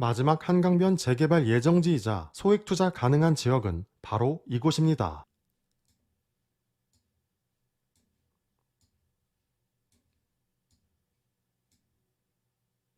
마지막 한강변 재개발 예정지이자 소액 투자 가능한 지역은 바로 이곳입니다.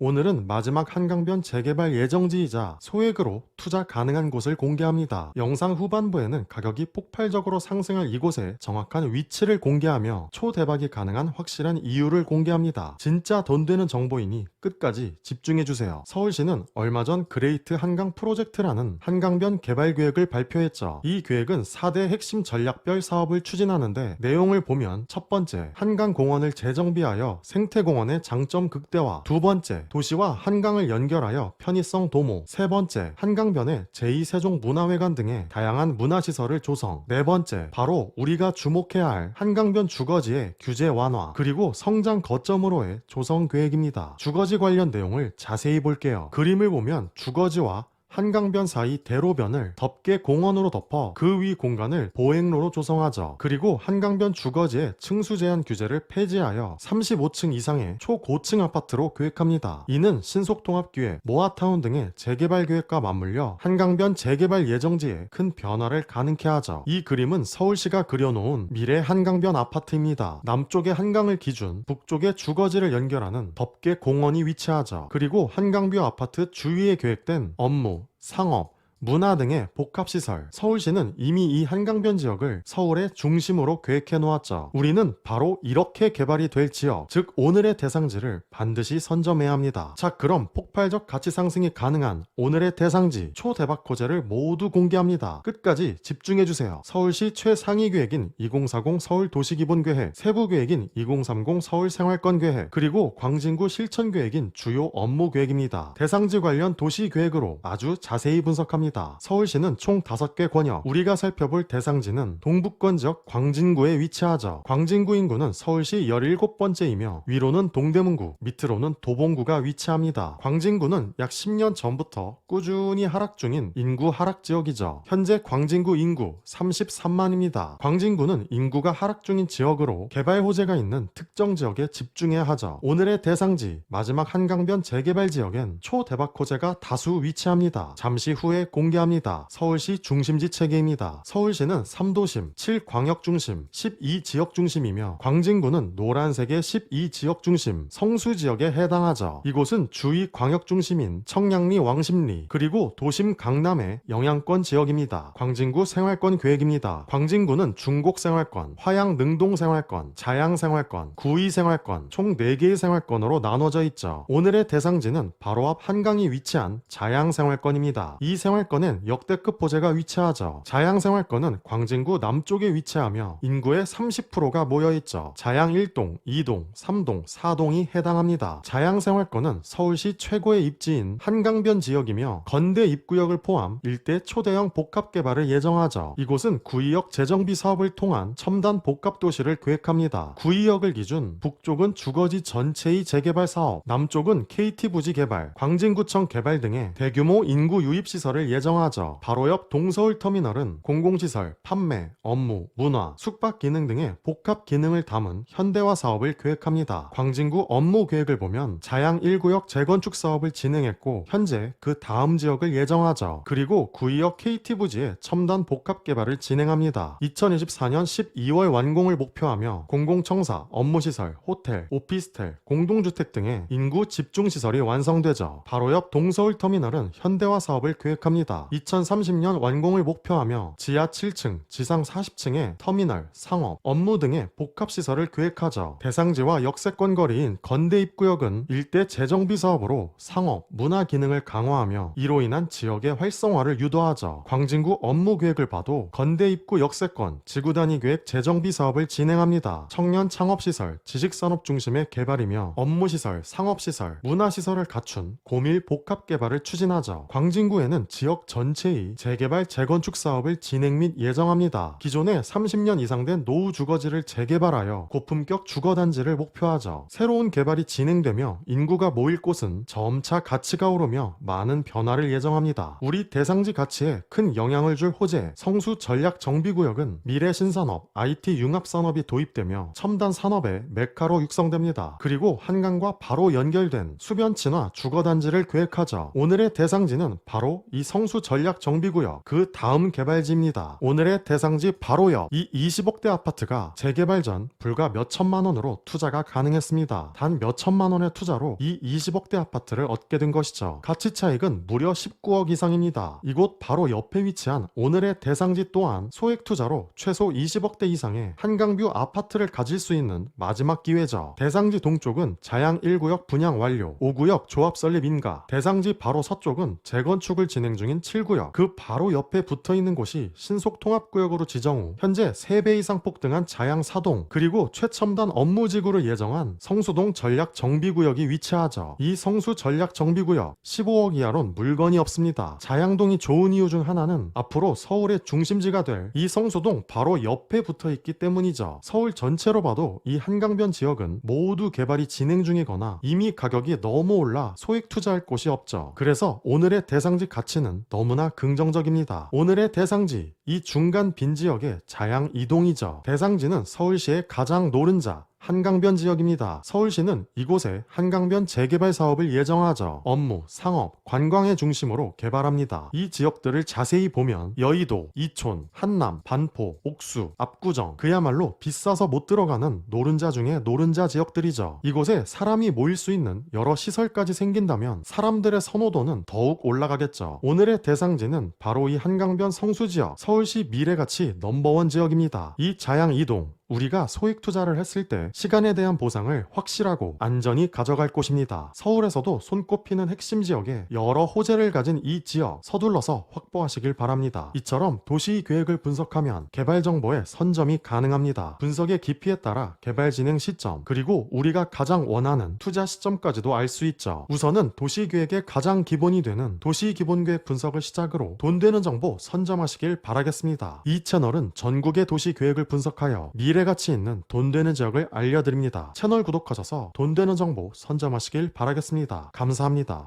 오늘은 마지막 한강변 재개발 예정지이자 소액으로 투자 가능한 곳을 공개합니다. 영상 후반부에는 가격이 폭발적으로 상승할 이곳의 정확한 위치를 공개하며 초대박이 가능한 확실한 이유를 공개합니다. 진짜 돈 되는 정보이니 끝까지 집중해주세요. 서울시는 얼마 전 그레이트 한강 프로젝트라는 한강변 개발 계획을 발표했죠. 이 계획은 4대 핵심 전략별 사업을 추진하는데 내용을 보면 첫 번째, 한강공원을 재정비하여 생태공원의 장점 극대화. 두 번째, 도시와 한강을 연결하여 편의성 도모. 세 번째, 한강변에 제2세종문화회관 등의 다양한 문화시설을 조성. 네 번째, 바로 우리가 주목해야 할 한강변 주거지의 규제 완화 그리고 성장 거점으로의 조성 계획입니다. 주거지 관련 내용을 자세히 볼게요. 그림을 보면 주거지와 한강변 사이 대로변을 덮개 공원으로 덮어 그 위 공간을 보행로로 조성하죠. 그리고 한강변 주거지의 층수 제한 규제를 폐지하여 35층 이상의 초고층 아파트로 계획합니다. 이는 신속통합기획, 모아타운 등의 재개발 계획과 맞물려 한강변 재개발 예정지에 큰 변화를 가능케 하죠. 이 그림은 서울시가 그려놓은 미래 한강변 아파트입니다. 남쪽의 한강을 기준, 북쪽의 주거지를 연결하는 덮개 공원이 위치하죠. 그리고 한강뷰 아파트 주위에 계획된 업무, 상업, 문화 등의 복합시설. 서울시는 이미 이 한강변 지역을 서울의 중심으로 계획해 놓았죠. 우리는 바로 이렇게 개발이 될 지역, 즉 오늘의 대상지를 반드시 선점해야 합니다. 자, 그럼 폭발적 가치 상승이 가능한 오늘의 대상지, 초대박 호재를 모두 공개합니다. 끝까지 집중해주세요. 서울시 최상위 계획인 2040 서울도시기본계획, 세부 계획인 2030 서울생활권계획, 그리고 광진구 실천계획인 주요 업무계획입니다. 대상지 관련 도시계획으로 아주 자세히 분석합니다. 서울시는 총 5개 권역, 우리가 살펴볼 대상지는 동북권 지역 광진구에 위치하죠. 광진구 인구는 서울시 17번째이며 위로는 동대문구, 밑으로는 도봉구가 위치합니다. 광진구는 약 10년 전부터 꾸준히 하락 중인 인구 하락 지역이죠. 현재 광진구 인구 33만입니다. 광진구는 인구가 하락 중인 지역으로 개발 호재가 있는 특정 지역에 집중해야 하죠. 오늘의 대상지, 마지막 한강변 재개발 지역엔 초대박 호재가 다수 위치합니다. 잠시 후에 공개합니다. 서울시 중심지 체계입니다. 서울시는 3도심, 7광역중심, 12지역중심이며 광진구는 노란색의 12지역중심, 성수지역에 해당하죠. 이곳은 주위 광역중심인 청량리, 왕십리, 그리고 도심 강남의 영향권 지역입니다. 광진구 생활권 계획입니다. 광진구는 중곡생활권, 화양 능동생활권, 자양생활권, 구의생활권, 총 4개의 생활권으로 나눠져 있죠. 오늘의 대상지는 바로 앞 한강이 위치한 자양생활권입니다. 이 생활권엔 역대급 호재가 위치하죠. 자양생활권은 광진구 남쪽에 위치하며 인구의 30%가 모여있죠. 자양 1동, 2동, 3동, 4동이 해당합니다. 자양생활권은 서울시 최고의 입지인 한강변 지역이며 건대 입구역을 포함 일대 초대형 복합개발을 예정하죠. 이곳은 구의역 재정비 사업을 통한 첨단 복합도시를 계획합니다. 구의역을 기준 북쪽은 주거지 전체의 재개발 사업, 남쪽은 KT부지 개발, 광진구청 개발 등의 대규모 인구 유입시설을 예정하죠. 바로 옆 동서울터미널은 공공시설, 판매, 업무, 문화, 숙박 기능 등의 복합 기능을 담은 현대화 사업을 계획합니다. 광진구 업무 계획을 보면 자양 1구역 재건축 사업을 진행했고 현재 그 다음 지역을 예정하죠. 그리고 구의역 KT부지에 첨단 복합 개발을 진행합니다. 2024년 12월 완공을 목표하며 공공청사, 업무시설, 호텔, 오피스텔, 공동주택 등의 인구 집중시설이 완성되죠. 바로 옆 동서울터미널은 현대화 사업을 계획합니다. 2030년 완공을 목표하며 지하 7층, 지상 40층의 터미널, 상업, 업무 등의 복합시설을 계획하죠. 대상지와 역세권 거리인 건대 입구역은 일대 재정비 사업으로 상업, 문화 기능을 강화하며 이로 인한 지역의 활성화를 유도하죠. 광진구 업무 계획을 봐도 건대 입구 역세권, 지구단위 계획 재정비 사업을 진행합니다. 청년 창업시설, 지식산업 중심의 개발이며 업무시설, 상업시설, 문화시설을 갖춘 고밀 복합개발을 추진하죠. 광진구에는 지역 지역 전체의 재개발 재건축 사업을 진행 및 예정합니다. 기존에 30년 이상 된 노후 주거지를 재개발하여 고품격 주거단지를 목표하죠. 새로운 개발이 진행되며 인구가 모일 곳은 점차 가치가 오르며 많은 변화를 예정합니다. 우리 대상지 가치에 큰 영향을 줄 호재 성수 전략 정비구역은 미래 신산업, IT 융합 산업이 도입되며 첨단 산업의 메카로 육성됩니다. 그리고 한강과 바로 연결된 수변 친화 주거단지를 계획하죠. 오늘의 대상지는 바로 이 성수 전략 정비구역 그 다음 개발지입니다. 오늘의 대상지 바로 옆 이 20억대 아파트가 재개발 전 불과 몇 천만 원으로 투자가 가능했습니다. 단 몇 천만 원의 투자로 이 20억대 아파트를 얻게 된 것이죠. 가치 차익은 무려 19억 이상입니다. 이곳 바로 옆에 위치한 오늘의 대상지 또한 소액 투자로 최소 20억대 이상의 한강뷰 아파트를 가질 수 있는 마지막 기회죠. 대상지 동쪽은 자양 1구역 분양 완료, 5구역 조합 설립 인가, 대상지 바로 서쪽은 재건축을 진행 중인 7구역, 그 바로 옆에 붙어있는 곳이 신속통합구역으로 지정 후 현재 3배 이상 폭등한 자양 4동, 그리고 최첨단 업무지구를 예정한 성수동 전략 정비구역이 위치하죠. 이 성수 전략 정비구역 15억 이하론 물건이 없습니다. 자양동이 좋은 이유 중 하나는 앞으로 서울의 중심지가 될 이 성수동 바로 옆에 붙어있기 때문이죠. 서울 전체로 봐도 이 한강변 지역은 모두 개발이 진행 중이거나 이미 가격이 너무 올라 소액 투자할 곳이 없죠. 그래서 오늘의 대상지 가치는 너무나 긍정적입니다. 오늘의 대상지 이 중간 빈 지역의 자양 2동이죠. 대상지는 서울시의 가장 노른자 한강변 지역입니다. 서울시는 이곳에 한강변 재개발 사업을 예정하죠. 업무, 상업, 관광의 중심으로 개발합니다. 이 지역들을 자세히 보면 여의도, 이촌, 한남, 반포, 옥수, 압구정 그야말로 비싸서 못 들어가는 노른자 중에 노른자 지역들이죠. 이곳에 사람이 모일 수 있는 여러 시설까지 생긴다면 사람들의 선호도는 더욱 올라가겠죠. 오늘의 대상지는 바로 이 한강변 성수지역 서울시 미래가치 넘버원 지역입니다. 이 자양 2동 우리가 소액 투자를 했을 때 시간에 대한 보상을 확실하고 안전히 가져갈 곳입니다. 서울에서도 손꼽히는 핵심 지역에 여러 호재를 가진 이 지역 서둘러서 확보하시길 바랍니다. 이처럼 도시 계획을 분석하면 개발 정보의 선점이 가능합니다. 분석의 깊이에 따라 개발 진행 시점 그리고 우리가 가장 원하는 투자 시점까지도 알 수 있죠. 우선은 도시 계획의 가장 기본이 되는 도시 기본 계획 분석을 시작으로 돈 되는 정보 선점하시길 바라겠습니다. 이 채널은 전국의 도시 계획을 분석하여 미래 가치 있는 돈 되는 지역을 알려드립니다. 채널 구독하셔서 돈 되는 정보 선점하시길 바라겠습니다. 감사합니다.